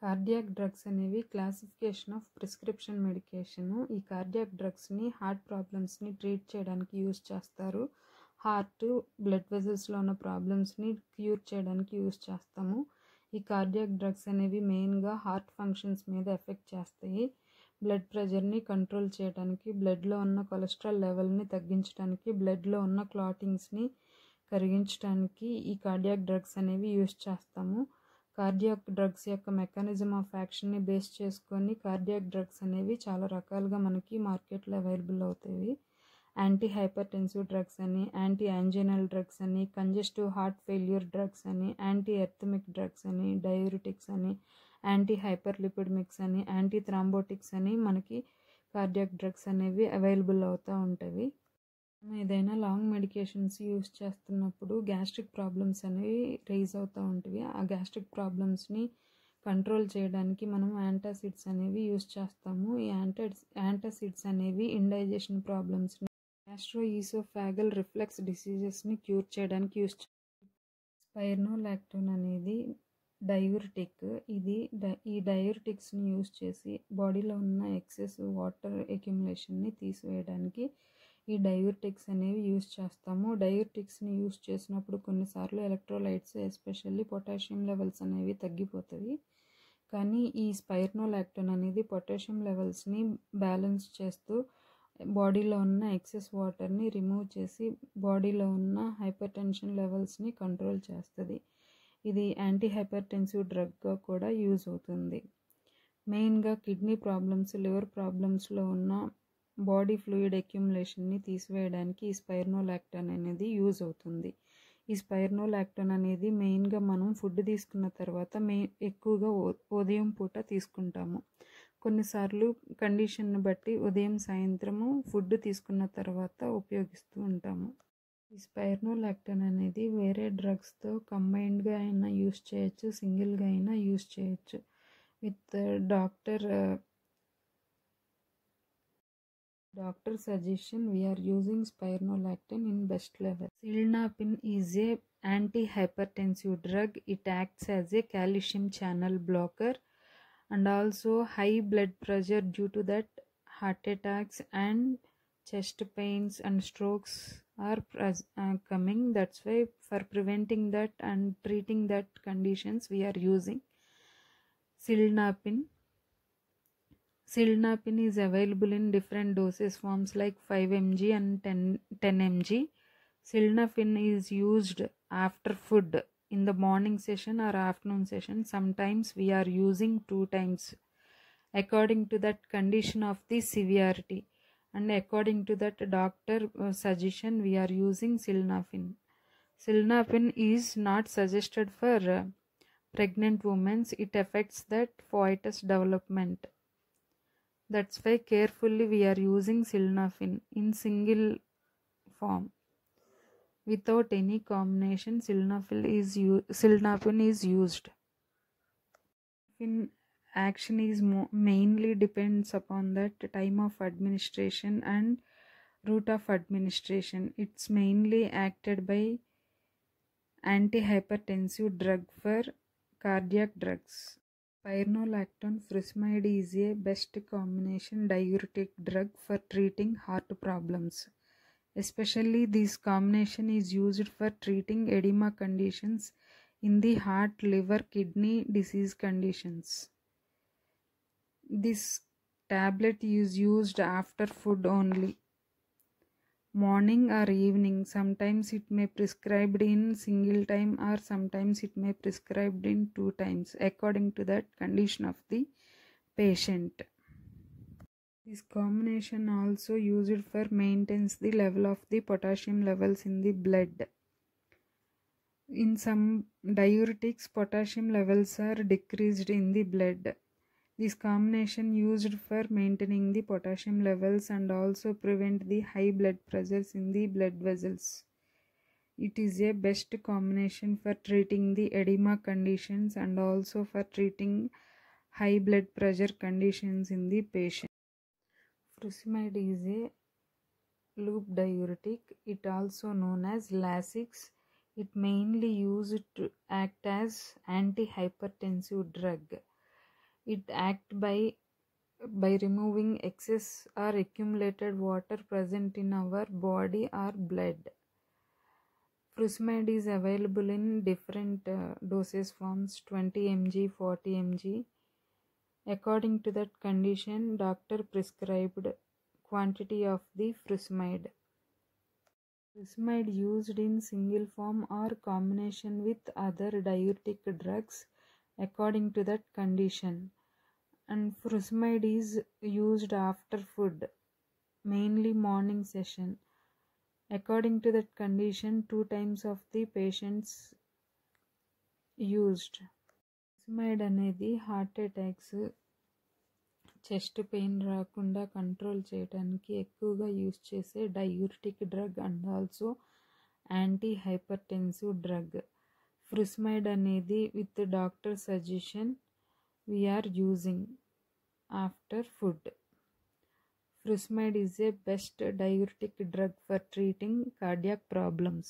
Cardiac drugs అనేవి classification of prescription medication. ఈ cardiac డ్రగ్స్ని heart ప్రాబ్లమ్స్ని ట్రీట్ చేయడానికి యూజ్ చేస్తారు. హార్ట్ బ్లడ్ వెజల్స్లో ఉన్న ప్రాబ్లమ్స్ని క్యూర్ చేయడానికి యూజ్ చేస్తాము. ఈ కార్డియాక్ డ్రగ్స్ అనేవి మెయిన్గా హార్ట్ ఫంక్షన్స్ మీద ఎఫెక్ట్ చేస్తాయి. బ్లడ్ ప్రెషర్ని కంట్రోల్ చేయడానికి, బ్లడ్లో ఉన్న కొలెస్ట్రాల్ లెవెల్ని తగ్గించడానికి, బ్లడ్లో ఉన్న క్లాటింగ్స్ని కరిగించడానికి ఈ కార్డియాక్ డ్రగ్స్ అనేవి యూజ్ చేస్తాము. కార్డియాక్ డ్రగ్స్ యొక్క మెకానిజం ఆఫ్ యాక్షన్ని బేస్ చేసుకొని కార్డియాక్ డ్రగ్స్ అనేవి చాలా రకాలుగా మనకి మార్కెట్లో అవైలబుల్ అవుతాయి. యాంటీ హైపర్టెన్సివ్ డ్రగ్స్ అని, యాంటీ యాంజినల్ డ్రగ్స్ అని, కంజెస్టివ్ హార్ట్ ఫెయిల్యూర్ డ్రగ్స్ అని, యాంటీ ఎర్థమిక్ డ్రగ్స్ అని, డయూరిటిక్స్ అని, యాంటీ హైపర్లిపిడమిక్స్ అని, యాంటీ థ్రాంబోటిక్స్ అని మనకి కార్డియాక్ డ్రగ్స్ అనేవి అవైలబుల్ అవుతూ ఉంటాయి. ఏదైనా లాంగ్ మెడికేషన్స్ యూజ్ చేస్తున్నప్పుడు గ్యాస్ట్రిక్ ప్రాబ్లమ్స్ అనేవి రైజ్ అవుతూ ఉంటాయి. ఆ గ్యాస్ట్రిక్ ప్రాబ్లమ్స్ని కంట్రోల్ చేయడానికి మనం యాంటాసిడ్స్ అనేవి యూజ్ చేస్తాము. ఈ యాంటాసిడ్స్ అనేవి ఇండైజెషన్ ప్రాబ్లమ్స్ని, గ్యాస్ట్రోఈసోఫాగల్ రిఫ్లెక్స్ డిసీజెస్ని క్యూర్ చేయడానికి యూజ్ చేస్తాము. స్పైర్నోలాక్టోన్ అనేది డయూరిటిక్. ఈ డయూరిటిక్స్ని యూజ్ చేసి బాడీలో ఉన్న ఎక్సెస్ వాటర్ అక్యుములేషన్ని తీసివేయడానికి ఈ డయూరిటిక్స్ అనేవి యూజ్ చేస్తాము. డయూరిటిక్స్ని యూజ్ చేసినప్పుడు కొన్నిసార్లు ఎలక్ట్రోలైట్స్, ఎస్పెషల్లీ పొటాషియం లెవెల్స్ అనేవి తగ్గిపోతాయి. కానీ ఈ స్పైర్నోలాక్టోన్ అనేది పొటాషియం లెవెల్స్ని బ్యాలెన్స్ చేస్తూ బాడీలో ఉన్న ఎక్సెస్ వాటర్ని రిమూవ్ చేసి బాడీలో ఉన్న హైపర్ టెన్షన్ లెవెల్స్ని కంట్రోల్ చేస్తుంది. ఇది యాంటీ హైపర్టెన్సివ్ డ్రగ్గా కూడా యూజ్ అవుతుంది. మెయిన్గా కిడ్నీ ప్రాబ్లమ్స్, లివర్ ప్రాబ్లమ్స్లో ఉన్న బాడీ ఫ్లూయిడ్ అక్యుములేషన్ని తీసివేయడానికి ఈ స్పైర్నోలాక్టోన్ అనేది యూజ్ అవుతుంది. ఈ స్పైర్నోలాక్టోన్ అనేది మెయిన్గా మనం ఫుడ్ తీసుకున్న తర్వాత ఎక్కువగా ఉదయం పూట తీసుకుంటాము. కొన్నిసార్లు కండిషన్ని బట్టి ఉదయం, సాయంత్రము ఫుడ్ తీసుకున్న తర్వాత ఉపయోగిస్తూ ఉంటాము. ఈ స్పైర్నోలాక్టోన్ అనేది వేరే డ్రగ్స్తో కంబైన్డ్గా అయినా యూజ్ చేయొచ్చు, సింగిల్గా అయినా యూజ్ చేయొచ్చు. With doctor suggestion we are using spironolactone in best level. Cilnapine is a antihypertensive drug. It acts as a calcium channel blocker, and also high blood pressure, due to that heart attacks and chest pains and strokes are coming. That's why for preventing that and treating that conditions we are using Cilnapine. Cilnapine is available in different dosage forms like 5 mg and 10 mg. Cilnapine is used after food in the morning session or afternoon session. Sometimes we are using 2 times according to that condition of the severity, and according to that doctor suggestion we are using Cilnapine. Cilnapine is not suggested for pregnant women. It affects that fetus development. That's why carefully we are using Cilnapine in single form. Without any combination, Cilnapine is used. In action is mainly depends upon that time of administration and route of administration. It's mainly acted by antihypertensive drug for cardiac drugs. Spironolactone furosemide is a best combination diuretic drug for treating heart problems. Especially this combination is used for treating edema conditions in the heart, liver, kidney disease conditions. This tablet is used after food only, morning or evening. Sometimes it may prescribed in single time, or sometimes it may prescribed in 2 times according to that condition of the patient. This combination also used for maintenance the level of the potassium levels in the blood. In some diuretics, potassium levels are decreased in the blood. This combination used for maintaining the potassium levels and also prevent the high blood pressures in the blood vessels. It is a best combination for treating the edema conditions and also for treating high blood pressure conditions in the patient. Furosemide is a loop diuretic. It also known as Lasix. It mainly used to act as antihypertensive drug. It acts by removing excess or accumulated water present in our body or blood. Furosemide is available in different dosage forms, 20 mg, 40 mg. According to that condition, doctor prescribed quantity of the furosemide. Furosemide used in single form or combination with other diuretic drugs according to that condition. And furosemide is used after food, mainly morning session. According to that condition, 2 times of the patients used. Furosemide అనేది heart attacks, chest pain రాకుండా control చేయడానికి ఎక్కువగా use చేసే diuretic drug and also anti hypertensive drug. furosemide అనేది with doctor suggestion we are using after food. Furosemide is a best diuretic drug for treating cardiac problems.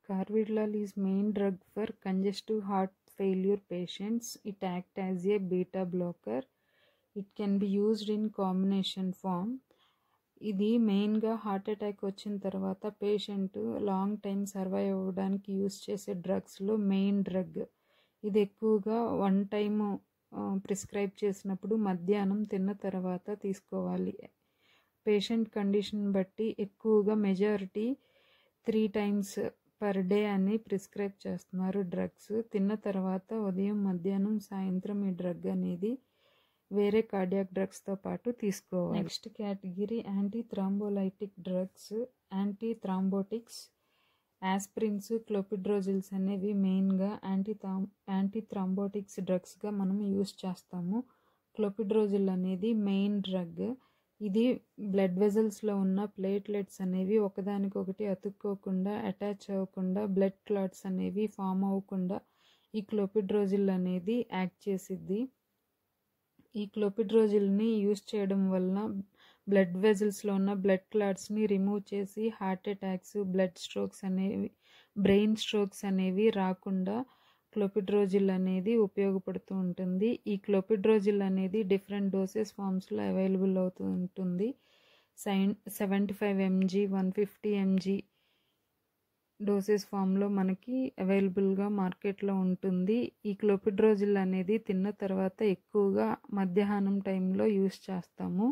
Carvedilol is main drug for congestive heart failure patients. It acts as a beta blocker. It can be used in combination form. ఇది మెయిన్గా heart attack వచ్చిన తర్వాత patient long time survive అవ్వడానికి use చేసే డ్రగ్స్లో main drug. ఇది ఎక్కువగా 1 time prescribe చేసినప్పుడు మధ్యాహ్నం తిన్న తర్వాత తీసుకోవాలి. పేషెంట్ కండిషన్ బట్టి ఎక్కువగా మెజారిటీ 3 టైమ్స్ పర్ డే అని ప్రిస్క్రైబ్ చేస్తున్నారు డ్రగ్స్. తిన్న తర్వాత ఉదయం, మధ్యాహ్నం, సాయంత్రం ఈ డ్రగ్ అనేది వేరే కార్డియాక్ డ్రగ్స్తో పాటు తీసుకోవాలి. Next category anti thrombolytic drugs, anti thrombotics. Aspirins, clopidogrels అనేవి మెయిన్గా యాంటీ థ్రాంబోటిక్స్ డ్రగ్స్గా మనం యూజ్ చేస్తాము. క్లోపిడ్రోజిల్ అనేది మెయిన్ డ్రగ్. ఇది బ్లడ్ వెజల్స్లో ఉన్న ప్లేట్లెట్స్ అనేవి ఒకదానికొకటి అతుక్కోకుండా, అటాచ్ అవ్వకుండా, బ్లడ్ క్లాట్స్ అనేవి ఫామ్ అవ్వకుండా ఈ క్లోపిడ్రోజిల్ అనేది యాక్ట్ చేసిద్ది. ఈ క్లోపిడ్రోజిల్ని యూజ్ చేయడం వలన బ్లడ్ వెజల్స్లో ఉన్న బ్లడ్ క్లాట్స్ని రిమూవ్ చేసి హార్ట్ అటాక్స్, బ్రెయిన్ స్ట్రోక్స్ అనేవి రాకుండా క్లోపిడ్రోజిల్ అనేది ఉపయోగపడుతూ ఉంటుంది. ఈ క్లోపిడ్రోజిల్ అనేది డిఫరెంట్ డోసెస్ ఫామ్స్లో అవైలబుల్ అవుతూ ఉంటుంది. 75 mg, 150 mg డోసెస్ ఫామ్లో మనకి అవైలబుల్గా మార్కెట్లో ఉంటుంది. ఈ క్లోపిడ్రోజిల్ అనేది తిన్న తర్వాత ఎక్కువగా మధ్యాహ్నం టైంలో యూజ్ చేస్తాము.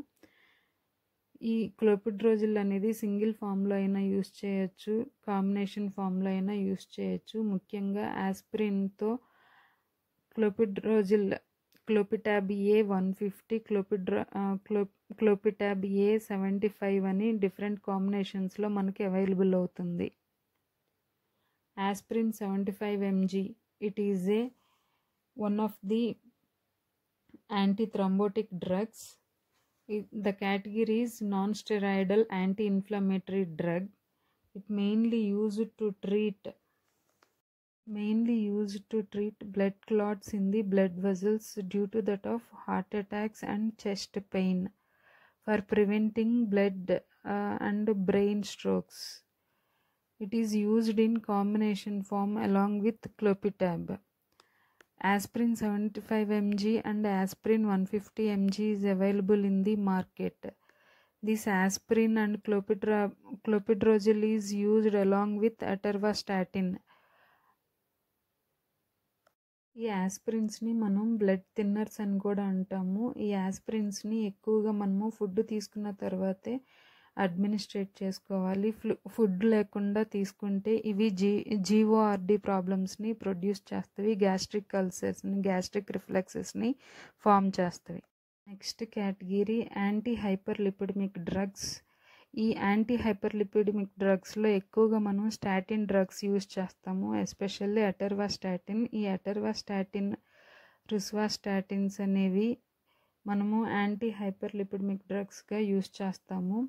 ఈ క్లోపిడ్రోజిల్ అనేది సింగిల్ ఫామ్లో అయినా యూజ్ చేయొచ్చు, కాంబినేషన్ ఫామ్లో అయినా యూజ్ చేయొచ్చు. ముఖ్యంగా ఆస్పిరిన్తో క్లోపిడ్రోజిల్, క్లోపిటాబ్ ఏ 150, క్లోపిటాబ్ ఏ 75 అని డిఫరెంట్ కాంబినేషన్స్లో మనకి అవైలబుల్ అవుతుంది. Aspirin 75 mg. It is one of the antithrombotic drugs. The category is non-steroidal anti-inflammatory drug. It mainly used to treat blood clots in the blood vessels due to that of heart attacks and chest pain, for preventing blood and brain strokes. It is used in combination form along with clopitab. Aspirin 75 mg and aspirin 150 mg is available in the market. This aspirin and clopidogrel is used along with atorvastatin. ఈ ఆస్పిరిన్స్ని మనం blood thinners అని కూడా అంటాము. ఈ ఆస్పిరిన్స్ని ఎక్కువగా మనము food తీసుకున్న తర్వాతే అడ్మినిస్ట్రేట్ చేసుకోవాలి. ఫుడ్ లేకుండా తీసుకుంటే ఇవి జీఓఆర్డి ప్రాబ్లమ్స్ని ప్రొడ్యూస్ చేస్తవి, గ్యాస్ట్రిక్ అల్సర్స్ని, గ్యాస్ట్రిక్ రిఫ్లెక్సెస్ని ఫామ్ చేస్తవి. Next category anti hyperlipidemic drugs. ఈ యాంటీ హైపర్లిపిడమిక్ డ్రగ్స్లో ఎక్కువగా మనం స్టాటిన్ డ్రగ్స్ యూజ్ చేస్తాము, ఎస్పెషల్లీ అటర్వాస్టాటిన్. ఈ అటర్వాస్టాటిన్, రుస్వాస్టాటిన్స్ అనేవి మనము యాంటీ హైపర్లిపిడమిక్ డ్రగ్స్గా యూజ్ చేస్తాము.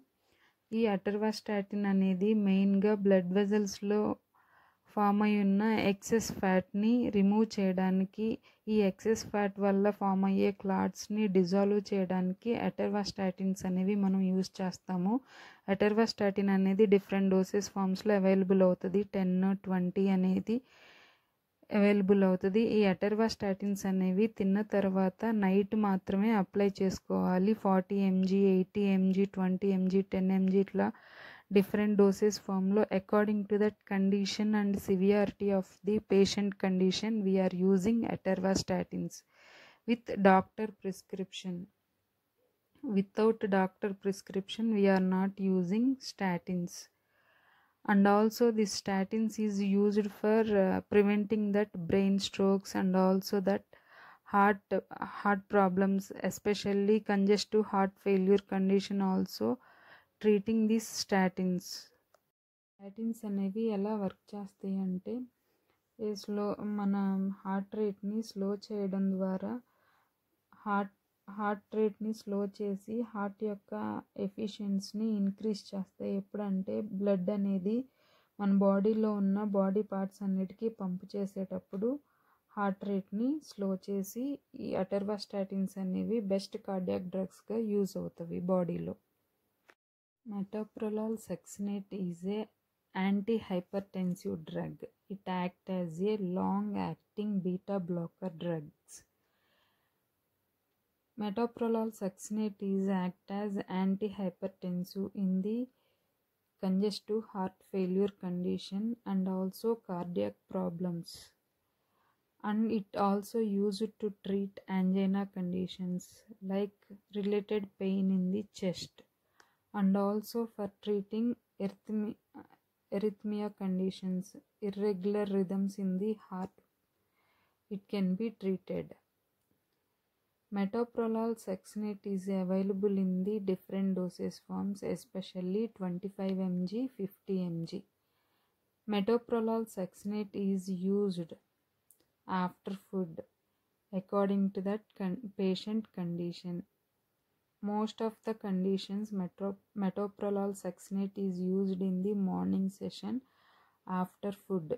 ఈ అటర్వాస్టాటిన్ అనేది మెయిన్గా బ్లడ్ వెజల్స్లో ఫామ్ అయి ఉన్న ఎక్సెస్ ఫ్యాట్ని రిమూవ్ చేయడానికి, ఈ ఎక్సెస్ ఫ్యాట్ వల్ల ఫామ్ అయ్యే క్లాట్స్ని డిజాల్వ్ చేయడానికి అటర్వాస్టాటిన్స్ అనేవి మనం యూజ్ చేస్తాము. అటర్వాస్టాటిన్ అనేది డిఫరెంట్ డోసెస్ ఫామ్స్లో అవైలబుల్ అవుతుంది. 10, 20 అనేది అవైలబుల్ అవుతుంది. ఈ అటర్వాస్టాటిన్స్ అనేవి తిన్న తర్వాత నైట్ మాత్రమే అప్లై చేసుకోవాలి. 40 mg, 80 mg, 20 mg, 10 mg ఇట్లా డిఫరెంట్ డోసెస్ ఫామ్లో according to that condition and severity of the patient condition we are using atorvastatins with doctor prescription. Without doctor prescription we are not using statins. And also this statins is used for preventing that brain strokes and also that heart problems, especially congestive heart failure condition, also treating these statins. Statins అనేవి ఎలా work చేస్తాయి అంటే మన heart రేట్ని slow చేయడం ద్వారా heart రేట్ని slow చేసి heart యొక్క ఎఫిషియన్సీని increase చేస్తాయి. ఎప్పుడంటే బ్లడ్ అనేది మన బాడీలో ఉన్న బాడీ పార్ట్స్ అన్నిటికీ పంప్ చేసేటప్పుడు హార్ట్ రేట్ని స్లో చేసి ఈ అటర్వాస్టాటిన్స్ అనేవి బెస్ట్ కార్డియాక్ డ్రగ్స్గా యూజ్ అవుతాయి బాడీలో. Metoprolol succinate is a anti hypertensive drug. It act as a long acting beta blocker drugs. Metoprolol succinate is act as antihypertensive in the congestive heart failure condition and also cardiac problems, and it also used to treat angina conditions like related pain in the chest, and also for treating arrhythmia conditions, irregular rhythms in the heart. It can be treated. Metoprolol succinate is available in the different dosage forms, especially 25 mg, 50 mg. Metoprolol succinate is used after food according to that patient condition. Most of the conditions metoprolol succinate is used in the morning session after food.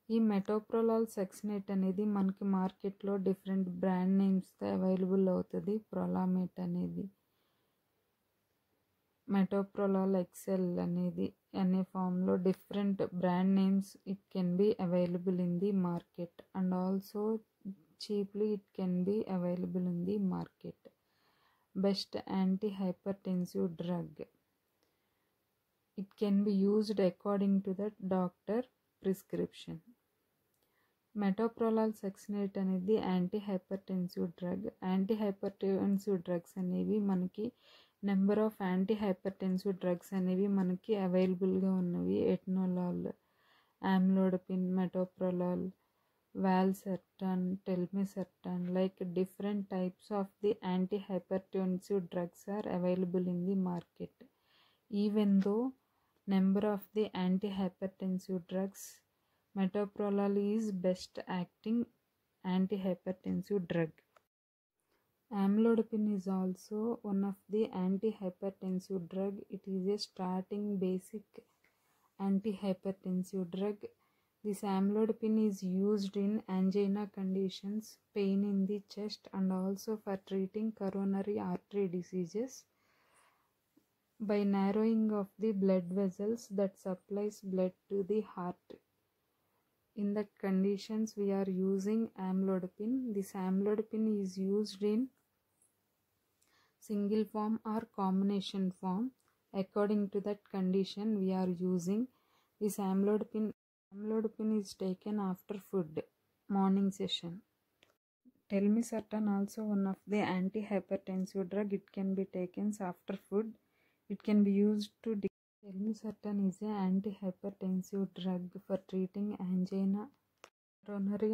ఈ మెటోప్రొలాల్ succinate అనేది మనకి మార్కెట్లో different brand నేమ్స్తో available అవుతుంది. ప్రొలామేట్ అనేది, మెటోప్రొలాల్ XL అనేది అనే ఫామ్లో different brand names it can be available in the market, and also cheaply it can be available in the market. Best anti hypertensive drug. It can be used according to that doctor prescription. Metoprolol succinate అనేది anti hypertensive drug. Anti hypertensive drugs అనేవి మనకి number of anti hypertensive drugs అనేవి మనకి అవైలబుల్గా ఉన్నవి. ఎట్నోలాల్, ఆమ్లోడపిన్, మెటోప్రొలాల్, వాల్సర్టాన్, టెల్మిసర్టాన్, like different types of the antihypertensive drugs are available in the market. Even though number of the antihypertensive drugs, metoprolol is best acting antihypertensive drug. Amlodipine is also one of the antihypertensive drug. It is a starting basic antihypertensive drug. This amlodipine is used in angina conditions, pain in the chest, and also for treating coronary artery diseases by narrowing of the blood vessels that supplies blood to the heart. In that conditions we are using amlodipine. This amlodipine is used in single form or combination form. According to that condition we are using this amlodipine. Amlodipine is taken after food, morning session. Telmisartan also one of the antihypertensive drug. It can be taken after food. It can be used to Telmisartan is an antihypertensive drug for treating angina, coronary